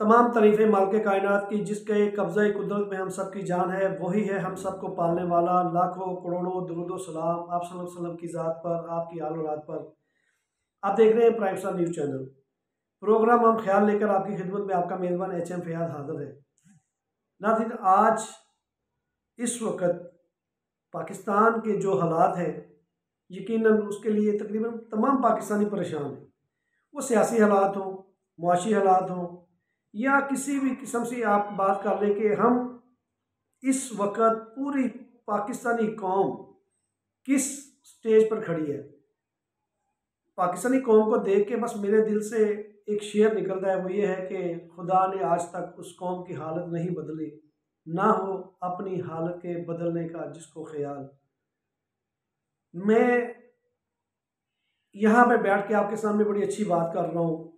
तमाम तारीफ़ें मालिक कायनात की, जिसके कब्ज़े कुदरत में हम सब की जान है। वही है हम सबको पालने वाला। लाखों करोड़ों दुरूद सलाम आप सल्लल्लाहु अलैहि वसल्लम की ज़ात पर, आपकी आल औलाद पर। आप देख रहे हैं Prime Star News channel. Programme हम ख्याल लेकर आपकी खिदमत में आपका मेज़बान HM फ़याद हाज़िर है। नाज़रीन, आज इस वक्त पाकिस्तान के जो हालात हैं, यकीनन उसके लिए तकरीबन तमाम पाकिस्तानी परेशान हैं। वो सियासी हालात हों, मुआशी हालात हों, या किसी भी किस्म से आप बात कर लें कि हम इस वक्त पूरी पाकिस्तानी कौम किस स्टेज पर खड़ी है। पाकिस्तानी कौम को देख के बस मेरे दिल से एक शेर निकलता है, वो ये है कि खुदा ने आज तक उस कौम की हालत नहीं बदली, ना हो अपनी हालत के बदलने का जिसको ख्याल। मैं यहाँ पे बैठ के आपके सामने बड़ी अच्छी बात कर रहा हूँ।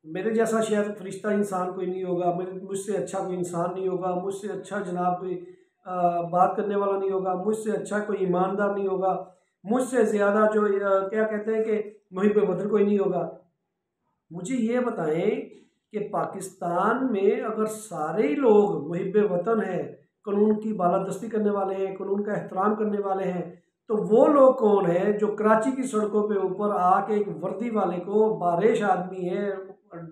मेरे जैसा शायद फरिश्ता इंसान कोई नहीं होगा, मुझसे अच्छा कोई इंसान नहीं होगा, मुझसे अच्छा जनाब कोई बात करने वाला नहीं होगा, मुझसे अच्छा कोई ईमानदार नहीं होगा, मुझसे ज़्यादा जो क्या कहते हैं कि मुहिब वतन कोई नहीं होगा। मुझे ये बताएं कि पाकिस्तान में अगर सारे ही लोग मुहिब वतन हैं, कानून की बालादस्ती करने वाले हैं, कानून का एहतराम करने वाले हैं, तो वो लोग कौन है जो कराची की सड़कों पे ऊपर आके एक वर्दी वाले को, बारिश आदमी है,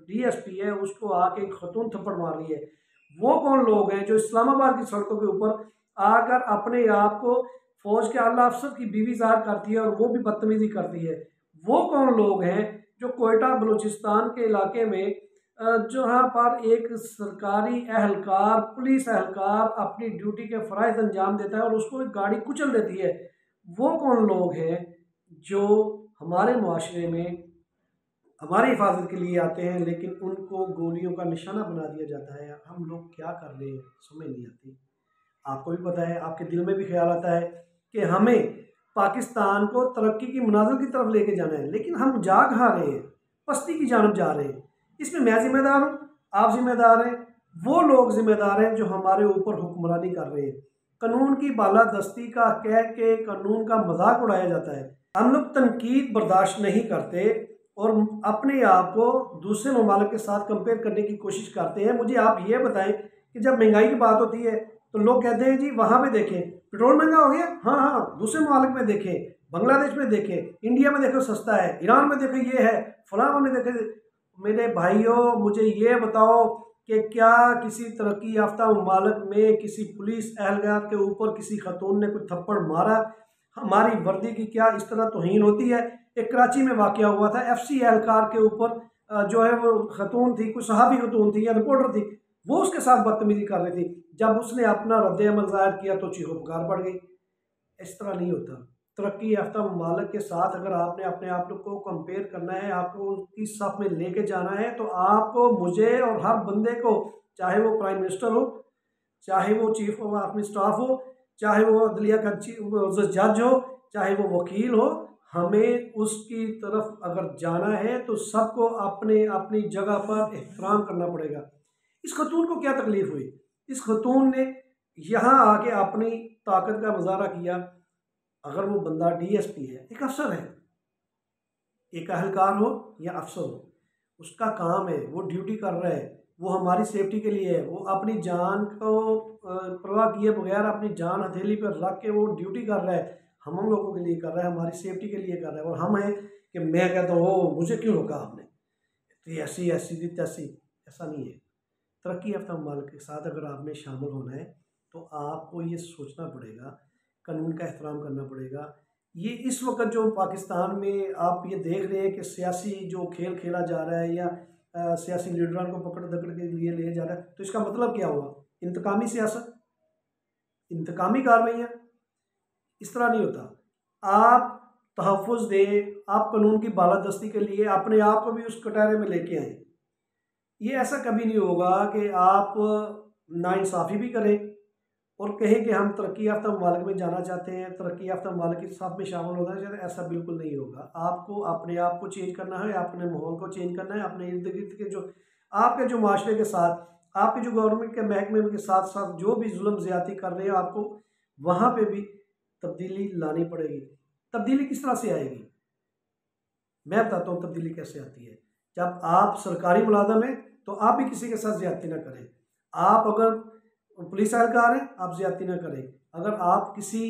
DSP है, उसको आके एक खतून थप्पड़ मार रही है? वो कौन लोग हैं जो इस्लामाबाद की सड़कों के ऊपर आकर अपने आप को फौज के आला अफसर की बीवी ज़ाहिर करती है और वो भी बदतमीजी करती है? वो कौन लोग हैं जो कोयटा बलूचिस्तान के इलाके में जहाँ पर एक सरकारी एहलकार, पुलिस एहलकार अपनी ड्यूटी के फ़राइज़ अंजाम देता है और उसको एक गाड़ी कुचल देती है? वो कौन लोग हैं जो हमारे मुआशरे में हमारी हिफाजत के लिए आते हैं, लेकिन उनको गोलियों का निशाना बना दिया जाता है? हम लोग क्या कर रहे हैं समझ नहीं आती। आपको भी पता है, आपके दिल में भी ख्याल आता है कि हमें पाकिस्तान को तरक्की की मनाजिल की तरफ लेके जाना है, लेकिन हम जा कहाँ रहे हैं? पस्ती की जानब जा रहे हैं। इसमें मैं जिम्मेदार हूँ, आप जिम्मेदार हैं, वो लोग जिम्मेदार हैं जो हमारे ऊपर हुक्मरानी कर रहे हैं। कानून की बालादस्ती का कह के कानून का मजाक उड़ाया जाता है। हम लोग तनकीद बर्दाश्त नहीं करते और अपने आप को दूसरे ममालिक के साथ कंपेयर करने की कोशिश करते हैं। मुझे आप ये बताएं कि जब महंगाई की बात होती है तो लोग कहते हैं जी वहाँ पे देखें पेट्रोल महंगा हो गया, हाँ हाँ, दूसरे ममालिक में देखें, बांग्लादेश में देखें, इंडिया में देखो सस्ता है, ईरान में देखो ये है, फलां में देखे। मेरे भाइयों, मुझे ये बताओ कि क्या किसी तरक्की याफ्ता ममालिक में किसी पुलिस एहलकार के ऊपर किसी खतून ने कोई थप्पड़ मारा? हमारी वर्दी की क्या इस तरह तौहीन होती है? एक कराची में वाक़या हुआ था, FC एहलकार के ऊपर जो है वो खतून थी, कोई सहाबी खतून थी या रिपोर्टर थी, वो उसके साथ बदतमीजी कर रही थी। जब उसने अपना रद्द-ए-अमल ज़ाहिर किया तो चीखो पुकार बढ़ गई। इस तरह नहीं होता। तरक्की याफ्ता ममालिक के साथ अगर आपने अपने आप को कंपेयर करना है, आपको उनकी सफ में लेके जाना है, तो आपको, मुझे और हर बंदे को, चाहे वो प्राइम मिनिस्टर हो, चाहे वो चीफ ऑफ आर्मी स्टाफ हो, चाहे वो अदलिया का जज हो, चाहे वो वकील हो, हमें उसकी तरफ अगर जाना है तो सबको अपने अपनी जगह पर एहतराम करना पड़ेगा। इस खतून को क्या तकलीफ हुई? इस खतून ने यहाँ आके अपनी ताकत का मुजाहरा किया। अगर वो बंदा DSP है, एक अफसर है, एक अहलकार हो या अफसर हो, उसका काम है, वो ड्यूटी कर रहा है, वो हमारी सेफ्टी के लिए है, वो अपनी जान को परवाह किए बगैर अपनी जान हथेली पर रख के वो ड्यूटी कर रहा है। हम लोगों के लिए कर रहा है, हमारी सेफ्टी के लिए कर रहा है। और हम हैं कि मैं कहता हूँ ओ मुझे क्यों रोका आपने, तो ऐसी ऐसी थी तैसी। ऐसा नहीं है। तरक्की याफ्ता ममालिक के साथ अगर आपने शामिल होना है तो आपको ये सोचना पड़ेगा, कानून का एहतराम करना पड़ेगा। ये इस वक्त जो पाकिस्तान में आप ये देख रहे हैं कि सियासी जो खेल खेला जा रहा है या सियासी लीडरों को पकड़ दकड़ के लिए ले जा रहा है, तो इसका मतलब क्या हुआ? इंतकामी सियासत, इंतकामी कार्रवाइयाँ। इस तरह नहीं होता। आप तहफ़्फ़ुज़ दें, आप कानून की बालादस्ती के लिए अपने आप को भी उस कटघरे में लेके आएँ। ये ऐसा कभी नहीं होगा कि आप नाइंसाफ़ी भी करें और कहें कि हम तरक्की याफ्ता ममालिक में जाना चाहते हैं, तरक्की याफ्ता ममालिक की साथ में शामिल होना चाहते हैं। ऐसा बिल्कुल नहीं होगा। आपको अपने आप को चेंज करना है, अपने माहौल को चेंज करना है, अपने इर्द गिर्द के जो आपके जो माशरे के साथ, आपके जो गवर्नमेंट के महकमे के साथ साथ जो भी जुल्म ज़्यादती कर रहे हैं, आपको वहाँ पे भी तब्दीली लानी पड़ेगी। तब्दीली किस तरह से आएगी? मैं बताता हूँ तब्दीली कैसे आती है। जब आप सरकारी मुलाज़म हैं तो आप भी किसी के साथ ज्यादती ना करें। आप अगर पुलिस एहलकार हैं, आप ज्यादती ना करें। अगर आप किसी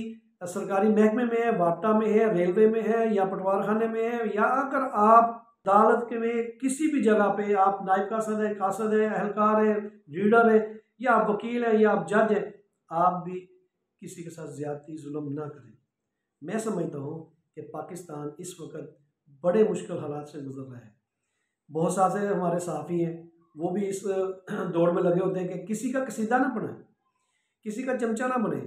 सरकारी महकमे में है, वाटा में है, रेलवे में है, या पटवार खाने में है, या अगर आप अदालत के में किसी भी जगह पे आप नायब कासद है, एहलकार है, रीडर है, या आप वकील हैं, या आप जज हैं, आप भी किसी के साथ ज्यादती जुल्म ना करें। मैं समझता हूँ कि पाकिस्तान इस वक्त बड़े मुश्किल हालात से गुजर रहा है। बहुत सारे हमारे साथी हैं, वो भी इस दौड़ में लगे होते हैं कि किसी का कसीदा ना बने, किसी का चमचा ना बने।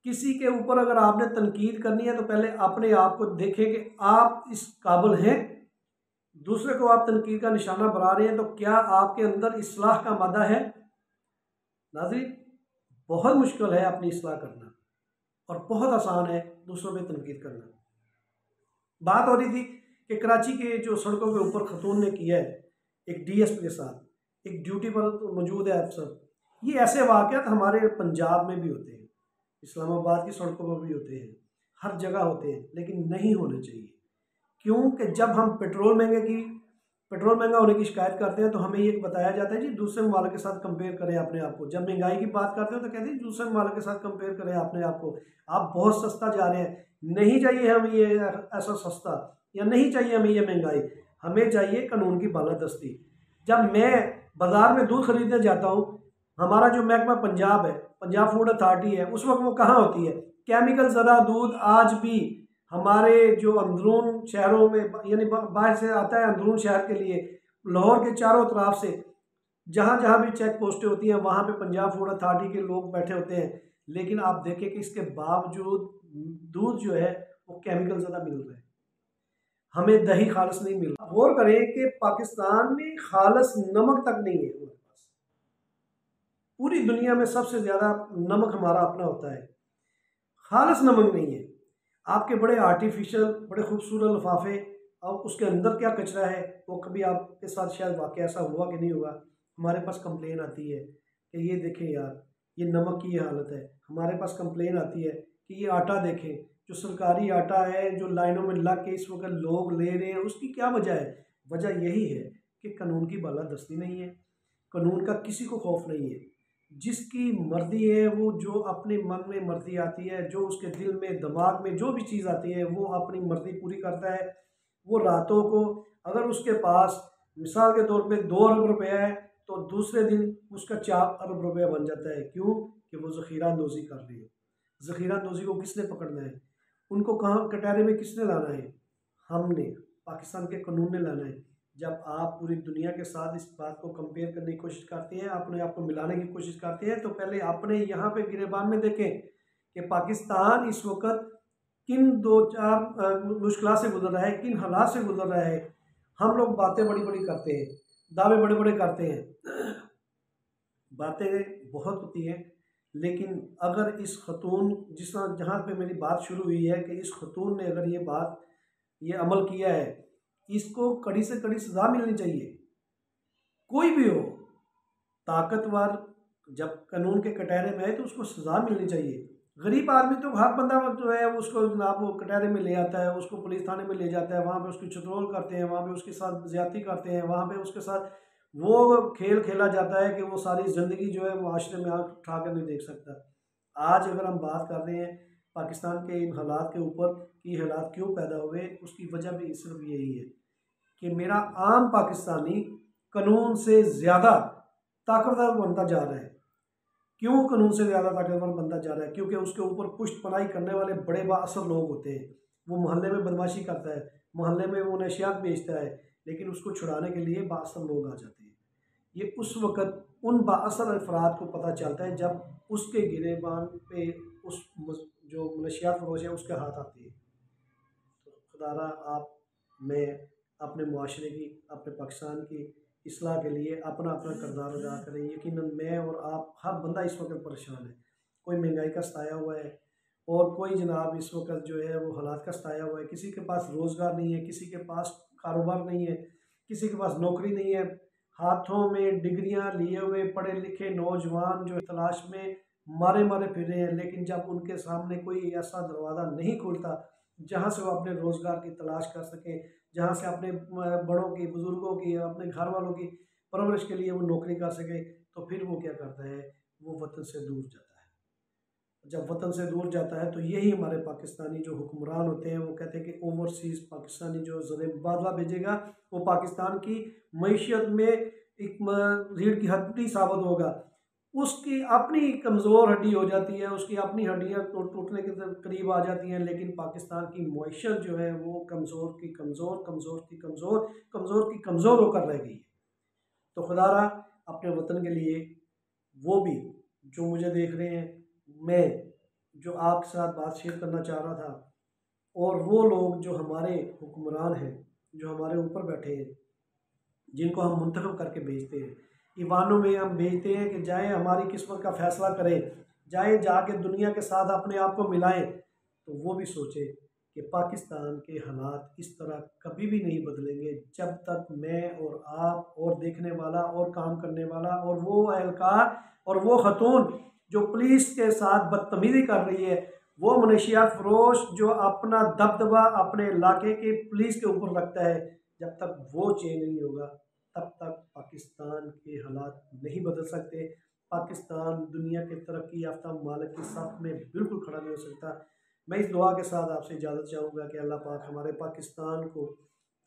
किसी के ऊपर अगर आपने तनकीद करनी है तो पहले अपने आप को देखें कि आप इस काबिल हैं। दूसरे को आप तनकीद का निशाना बना रहे हैं तो क्या आपके अंदर इस्लाह का मादा है? नाज़रीन, बहुत मुश्किल है अपनी इस्लाह करना और बहुत आसान है दूसरों पे तनकीद करना। बात हो रही थी कि कराची के जो सड़कों के ऊपर खतून ने किया है एक डीएसपी के साथ, एक ड्यूटी पर मौजूद है अफसर। ये ऐसे वाक़यात हमारे पंजाब में भी होते हैं, इस्लामाबाद की सड़कों पर भी होते हैं, हर जगह होते हैं, लेकिन नहीं होने चाहिए। क्योंकि जब हम पेट्रोल महंगा होने की शिकायत करते हैं तो हमें ये बताया जाता है जी दूसरे ममालिक के साथ कंपेयर करें अपने आप को। जब महंगाई की बात करते हो तो कहते हैं दूसरे ममालिक के साथ कंपेयर करें अपने आप को, आप बहुत सस्ता जा रहे हैं। नहीं चाहिए हमें ये ऐसा सस्ता, या नहीं चाहिए हमें ये महंगाई, हमें चाहिए कानून की बालादस्ती। जब मैं बाज़ार में दूध खरीदने जाता हूँ, हमारा जो महकमा पंजाब है, पंजाब फूड अथॉरिटी है, उस वक्त वो कहाँ होती है? केमिकल ज़दा दूध आज भी हमारे जो अंदरून शहरों में, यानी बाहर से आता है अंदरून शहर के लिए, लाहौर के चारों तरफ से जहाँ जहाँ भी चेक पोस्टें होती हैं वहाँ पे पंजाब फूड अथॉरिटी के लोग बैठे होते हैं। लेकिन आप देखें कि इसके बावजूद दूध जो है वो केमिकल ज़्यादा मिल रहा है, हमें दही खालस नहीं मिल रहा। गौर करें कि पाकिस्तान में खालस नमक तक नहीं है हमारे पास। पूरी दुनिया में सबसे ज़्यादा नमक हमारा अपना होता है, खालस नमक नहीं है। आपके बड़े आर्टिफिशियल, बड़े खूबसूरत लिफाफे, अब उसके अंदर क्या कचरा है वो कभी आपके साथ शायद वाकई ऐसा हुआ कि नहीं हुआ। हमारे पास कंप्लेन आती है कि ये देखें यार, ये नमक की ये हालत है। हमारे पास कंप्लेन आती है कि ये आटा देखें, जो सरकारी आटा है जो लाइनों में लग के इस वक्त लोग ले रहे हैं, उसकी क्या वजह है? वजह यही है कि कानून की बालादस्ती नहीं है, कानून का किसी को खौफ नहीं है। जिसकी मर्जी है वो, जो अपने मन में मर्जी आती है, जो उसके दिल में दिमाग में जो भी चीज़ आती है वो अपनी मर्जी पूरी करता है। वो रातों को, अगर उसके पास मिसाल के तौर पे 2 अरब रुपया है तो दूसरे दिन उसका 4 अरब रुपया बन जाता है। क्यों? कि वो ज़ख़ीरा अंदोज़ी कर रही है। ज़ख़ीरा अंदोज़ी को किसने पकड़ना है? उनको कहाँ कटहरे में किसने लाना है? हमने, पाकिस्तान के कानून ने लाना है। जब आप पूरी दुनिया के साथ इस बात को कंपेयर करने की कोशिश करते हैं, अपने आप को मिलाने की कोशिश करते हैं, तो पहले अपने यहाँ पे गिरेबान में देखें कि पाकिस्तान इस वक्त किन 2-4 मुश्किल से गुजर रहा है, किन हालात से गुजर रहा है। हम लोग बातें बड़ी बड़ी करते हैं, दावे बड़े बड़े करते हैं, बातें बहुत होती हैं, लेकिन अगर इस खतून, जिस जहाँ पे मेरी बात शुरू हुई है कि इस खतून ने अगर ये अमल किया है, इसको कड़ी से कड़ी सज़ा मिलनी चाहिए। कोई भी हो, ताकतवर जब कानून के कटहरे में है तो उसको सज़ा मिलनी चाहिए। गरीब आदमी तो हर बंदा जो है उसको जनाब वो कटहरे में ले आता है, उसको पुलिस थाने में ले जाता है, वहाँ पे उसकी चुतरोल करते हैं, वहाँ पे उसके साथ ज़्यादती करते हैं, वहाँ पे उसके साथ वो खेल खेला जाता है कि वो सारी ज़िंदगी जो है माशरे में आँख उठा कर नहीं देख सकता। आज अगर हम बात कर रहे हैं पाकिस्तान के इन हालात के ऊपर कि हालात क्यों पैदा हुए, उसकी वजह भी सिर्फ यही है कि मेरा आम पाकिस्तानी कानून से ज़्यादा ताकतवर बनता जा रहा है। क्यों कानून से ज़्यादा ताकतवर बनता जा रहा है? क्योंकि उसके ऊपर पुष्ट पनाही करने वाले बड़े बाअसर लोग होते हैं। वो मोहल्ले में बदमाशी करता है, मोहल्ले में वो नशियात बेचता है, लेकिन उसको छुड़ाने के लिए बाअसर लोग आ जाते हैं। ये उस वक़्त उन बाअसर अफराद को पता चलता है जब उसके गिरेबान पे उस जो नशियात फरोश है उसके हाथ आती है। तो खुदारा आप, मैं अपने मुआशरे की, अपने पाकिस्तान की इस्लाह के लिए अपना अपना किरदार अदा करें। यकीनन मैं और आप, हर बंदा इस वक्त परेशान है। कोई महंगाई का सताया हुआ है और कोई जनाब इस वक्त जो है वो हालात का सताया हुआ है। किसी के पास रोज़गार नहीं है, किसी के पास कारोबार नहीं है, किसी के पास नौकरी नहीं है। हाथों में डिग्रियां लिए हुए पढ़े लिखे नौजवान जो तलाश में मारे मारे फिर रहे हैं, लेकिन जब उनके सामने कोई ऐसा दरवाज़ा नहीं खुलता जहाँ से वो अपने रोज़गार की तलाश कर सकें, जहाँ से अपने बड़ों की, बुज़ुर्गों की, अपने घर वालों की परवरिश के लिए वो नौकरी कर सके, तो फिर वो क्या करता है, वो वतन से दूर जाता है। जब वतन से दूर जाता है तो यही हमारे पाकिस्तानी जो हुक्मरान होते हैं वो कहते हैं कि ओवरसीज़ पाकिस्तानी जो ज़र मुबादला भेजेगा वो पाकिस्तान की मईशत में एक रीढ़ की हड्डी साबित होगा। उसकी अपनी कमज़ोर हड्डी हो जाती है, उसकी अपनी हड्डियाँ टूटने के करीब आ जाती हैं, लेकिन पाकिस्तान की मईशत जो है वो कमज़ोर की कमज़ोर, कमज़ोर की कमज़ोर, कमज़ोर की कमज़ोर होकर रह गई है। तो खुदारा अपने वतन के लिए वो भी जो मुझे देख रहे हैं, मैं जो आपके साथ बात शेयर करना चाह रहा था, और वो लोग जो हमारे हुक्मरान हैं, जो हमारे ऊपर बैठे हैं, जिनको हम मुंतखब करके भेजते हैं, ईवानों में हम भेजते हैं कि जाएं हमारी किस्मत का फ़ैसला करें, जाएं जाके दुनिया के साथ अपने आप को मिलाएं, तो वो भी सोचे कि पाकिस्तान के हालात इस तरह कभी भी नहीं बदलेंगे जब तक मैं और आप और देखने वाला और काम करने वाला और वो एहलकार और वो खतून जो पुलिस के साथ बदतमीज़ी कर रही है, वो मनशियात फरोश जो अपना दबदबा अपने इलाके के पुलिस के ऊपर रखता है, जब तक वो चेंज नहीं होगा तब तक पाकिस्तान के हालात नहीं बदल सकते। पाकिस्तान दुनिया के तरक्की याफ्ता ममालिक की सफ में बिल्कुल खड़ा नहीं हो सकता। मैं इस दुआ के साथ आपसे इजाज़त चाहूँगा कि अल्लाह पाक हमारे पाकिस्तान को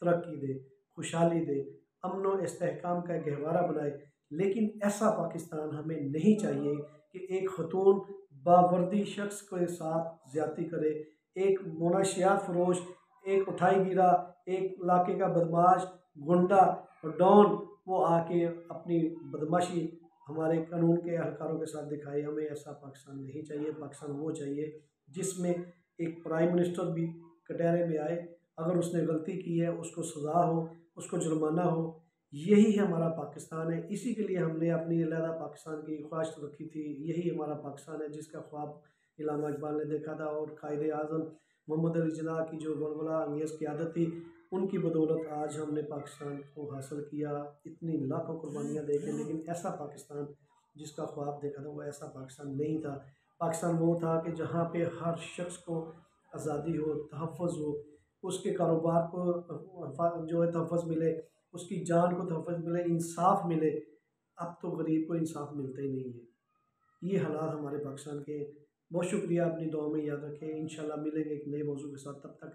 तरक्की दे, खुशहाली दे, अमन व इस्तेहकाम का गहवारा बनाए। लेकिन ऐसा पाकिस्तान हमें नहीं चाहिए कि एक खतून बावर्दी शख्स के साथ ज़्यादती करे, एक मुनशियात फरोश, एक उठाई गिरा, एक इलाके का बदमाश, गुंडा और डॉन वो आके अपनी बदमाशी हमारे कानून के एहलकारों के साथ दिखाए। हमें ऐसा पाकिस्तान नहीं चाहिए। पाकिस्तान वो चाहिए जिसमें एक प्राइम मिनिस्टर भी कटहरे में आए, अगर उसने गलती की है उसको सज़ा हो, उसको जुर्माना हो। यही हमारा पाकिस्तान है। इसी के लिए हमने अपनी अलहदा पाकिस्तान की ख्वाहिश रखी थी। यही हमारा पाकिस्तान है जिसका ख्वाब इल्लामा इकबाल ने देखा था, और कायदे आज़म मोहम्मद अली जिन्ना की जो वलवला अंगेज़ क़यादत थी, उनकी बदौलत आज हमने पाकिस्तान को हासिल किया। इतनी लाखों कुर्बानियाँ देखें, लेकिन ऐसा पाकिस्तान जिसका ख्वाब देखा था वो ऐसा पाकिस्तान नहीं था। पाकिस्तान वो था कि जहाँ पे हर शख्स को आज़ादी हो, तहफ़्फ़ुज़ हो, उसके कारोबार को जो है तहफ़्फ़ुज़ मिले, उसकी जान को तहफ़्फ़ुज़ मिले, इंसाफ मिले। अब तो गरीब को इंसाफ मिलता ही नहीं है। ये हालात हमारे पाकिस्तान के। बहुत शुक्रिया, अपनी दुआ में याद रखें। इंशाल्लाह मिलेंगे एक नए मौजू के साथ, तब तक